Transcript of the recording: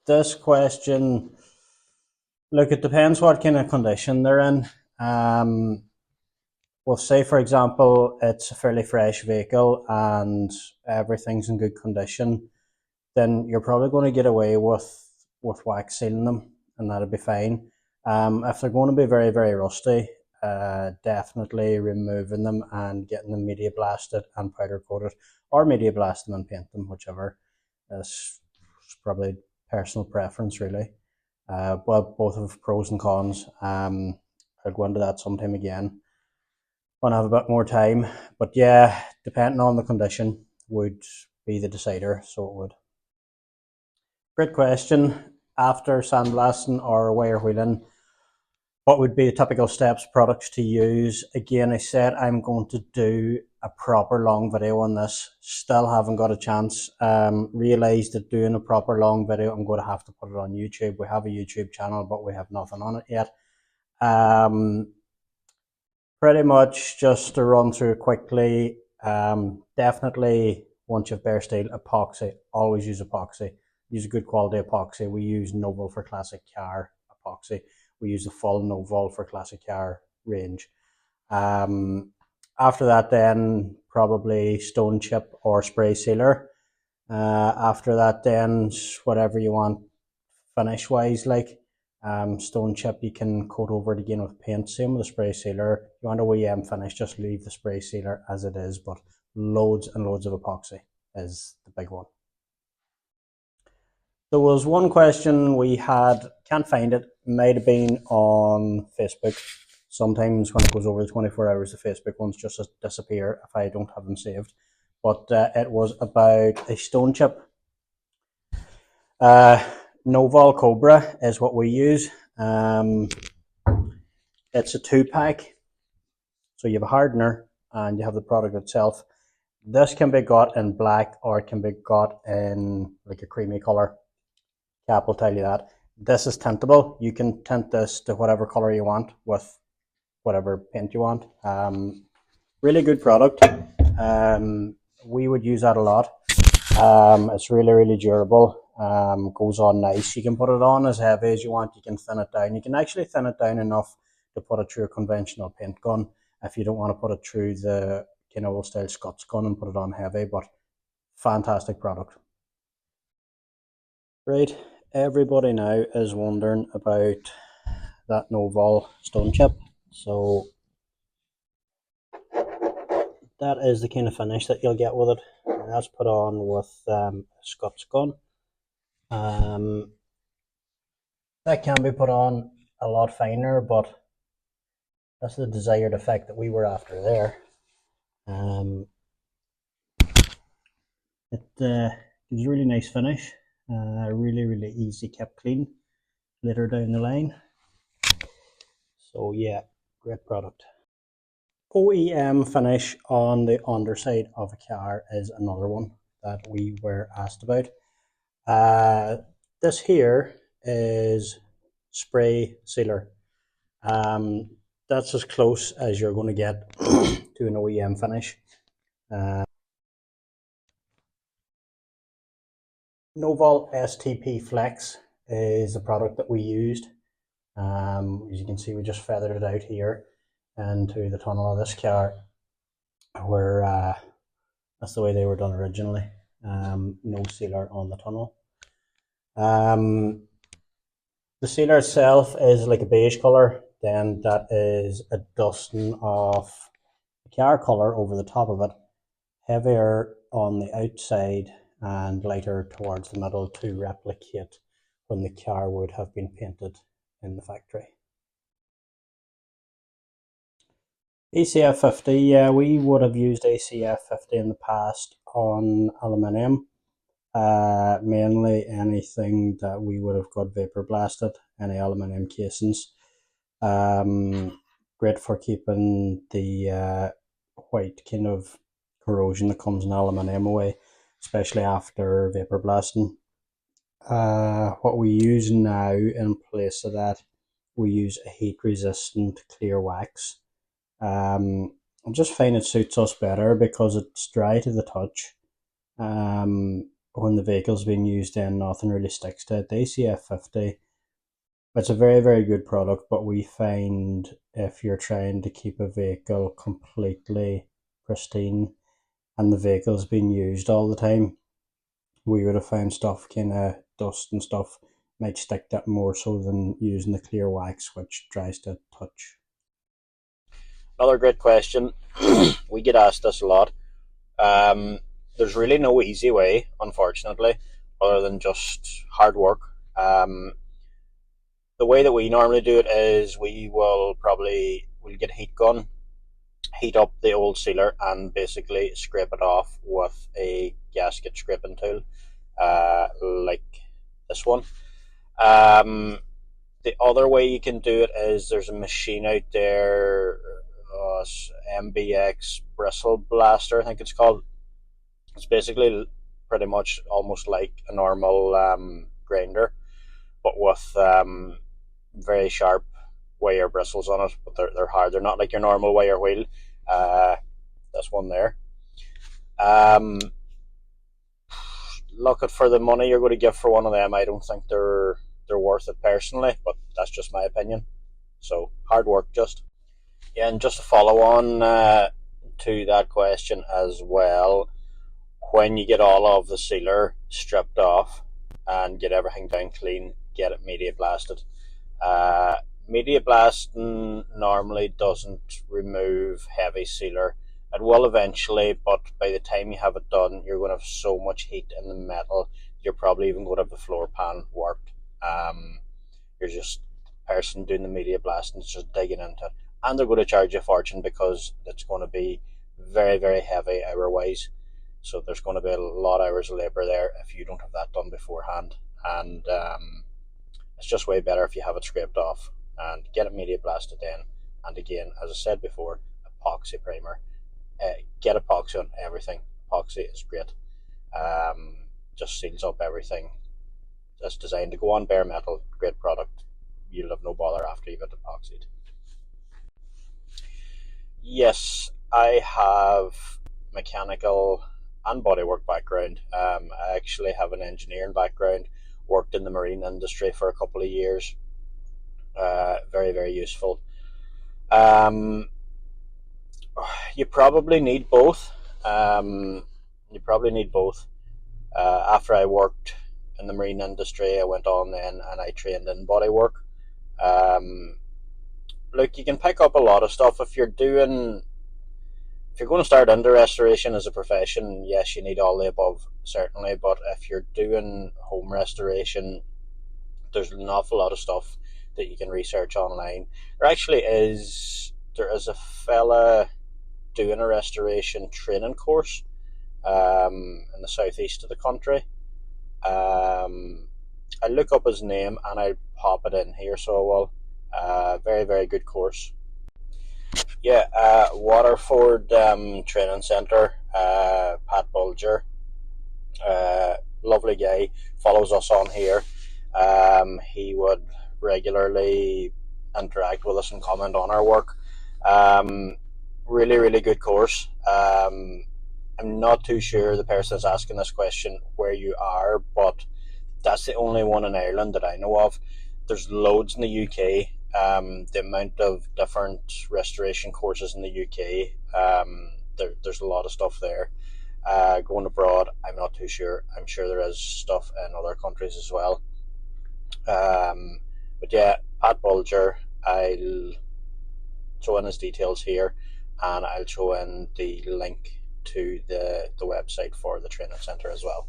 This question, look, it depends what kind of condition they're in. We'll say, for example, it's a fairly fresh vehicle and everything's in good condition, then you're probably going to get away with wax sealing them, and that'll be fine. If they're going to be very, very rusty, definitely removing them and getting them media blasted and powder coated, or media blast them and paint them, whichever. It's probably personal preference, really. Well, both have pros and cons. I'll go into that sometime again when I have a bit more time. But yeah, depending on the condition would be the decider, so it would. Great question. After sandblasting or wire wheeling, what would be the typical steps, products to use? Again, I said I'm going to do a proper long video on this. Still haven't got a chance. Realised that doing a proper long video, I'm going to have to put it on YouTube. We have a YouTube channel, but we have nothing on it yet. Pretty much just to run through quickly, definitely once you've bare steel, epoxy, always use epoxy. Use a good quality epoxy. We use Novel for classic car epoxy. We use the full Novel for classic car range. After that then probably stone chip or spray sealer. After that then whatever you want finish wise, like stone chip you can coat over it again with paint. Same with the spray sealer. If you want a OEM finish, just leave the spray sealer as it is, but loads and loads of epoxy is the big one. There was one question we had, can't find it, might have been on Facebook. Sometimes when it goes over the 24 hours, the Facebook ones just disappear if I don't have them saved. But it was about a stone chip. Noval Cobra is what we use. It's a 2-pack. So you have a hardener and you have the product itself. This can be got in black or it can be got in like a creamy colour. Cap will tell you that. This is tintable. You can tint this to whatever colour you want with whatever paint you want. Really good product. We would use that a lot. It's really, really durable. Goes on nice. You can put it on as heavy as you want. You can thin it down. You can actually thin it down enough to put it through a conventional paint gun if you don't want to put it through the kind of old style Scots gun and put it on heavy, but fantastic product. Right, everybody now is wondering about that Noval stone chip. So that is the kind of finish that you'll get with it. And that's put on with Scots gun. That can be put on a lot finer, but that's the desired effect that we were after there. It gives a really nice finish. Really, really easy kept clean later down the line. So yeah, great product. OEM finish on the underside of a car is another one that we were asked about. This here is spray sealer. That's as close as you're going to get to an OEM finish. Noval STP Flex is the product that we used. As you can see, we just feathered it out here into the tunnel of this car, where that's the way they were done originally. No sealer on the tunnel. The sealer itself is like a beige colour, then that is a dusting of the car colour over the top of it, heavier on the outside and lighter towards the middle to replicate when the car would have been painted in the factory. ACF 50, yeah, we would have used ACF 50 in the past on aluminium. Mainly anything that we would have got vapor blasted, any aluminium casings. Great for keeping the white kind of corrosion that comes in aluminium away, especially after vapor blasting. What we use now in place of that, we use a heat resistant clear wax. I just find it suits us better because it's dry to the touch. when the vehicle's being used, then nothing really sticks to it. The ACF 50, it's a very, very good product, but we find if you're trying to keep a vehicle completely pristine and the vehicle's being used all the time, we would have found stuff kind of dust and stuff might stick that more so than using the clear wax, which dries to touch. Another great question. We get asked this a lot. There's really no easy way, unfortunately, other than just hard work. The way that we normally do it is we'll get a heat gun, heat up the old sealer, and basically scrape it off with a gasket scraping tool, like this one. The other way you can do it is there's a machine out there, MBX bristle blaster, I think it's called. It's basically pretty much almost like a normal grinder, but with very sharp wire bristles on it. But they're hard. They're not like your normal wire wheel. This one there. Look at for the money you're going to give for one of them. I don't think they're worth it personally, but that's just my opinion. So hard work, just. Yeah, and just to follow on to that question as well, when you get all of the sealer stripped off and get everything down clean, get it media blasted. Media blasting normally doesn't remove heavy sealer. It will eventually, but by the time you have it done, you're going to have so much heat in the metal, you're probably even going to have the floor pan warped. You're just the person doing the media blasting is just digging into it. And they're going to charge you a fortune because it's going to be very, very heavy hour-wise. So there's going to be a lot of hours of labour there if you don't have that done beforehand. And it's just way better if you have it scraped off and get it media blasted in. And again, as I said before, epoxy primer. Get epoxy on everything. Epoxy is great. Just seals up everything. It's designed to go on bare metal. Great product. You'll have no bother after you've got epoxied. Yes, I have mechanical and bodywork background. I actually have an engineering background, worked in the marine industry for a couple of years. Very, very useful. You probably need both. After I worked in the marine industry, I went on then and I trained in bodywork. Look, you can pick up a lot of stuff if you're going to start into restoration as a profession. Yes, you need all the above, certainly, but if you're doing home restoration, there's an awful lot of stuff that you can research online. There is a fella doing a restoration training course in the southeast of the country. I look up his name and I pop it in here, so I will. Very, very good course. Yeah, Waterford Training Centre, Pat Bulger, lovely guy, follows us on here. He would regularly interact with us and comment on our work. Really, really good course. I'm not too sure the person is asking this question where you are, but that's the only one in Ireland that I know of. There's loads in the UK. The amount of different restoration courses in the UK, there's a lot of stuff there. Going abroad, I'm not too sure. I'm sure there is stuff in other countries as well. But yeah, Pat Bulger, I'll throw in his details here, and I'll throw in the link to the website for the training centre as well.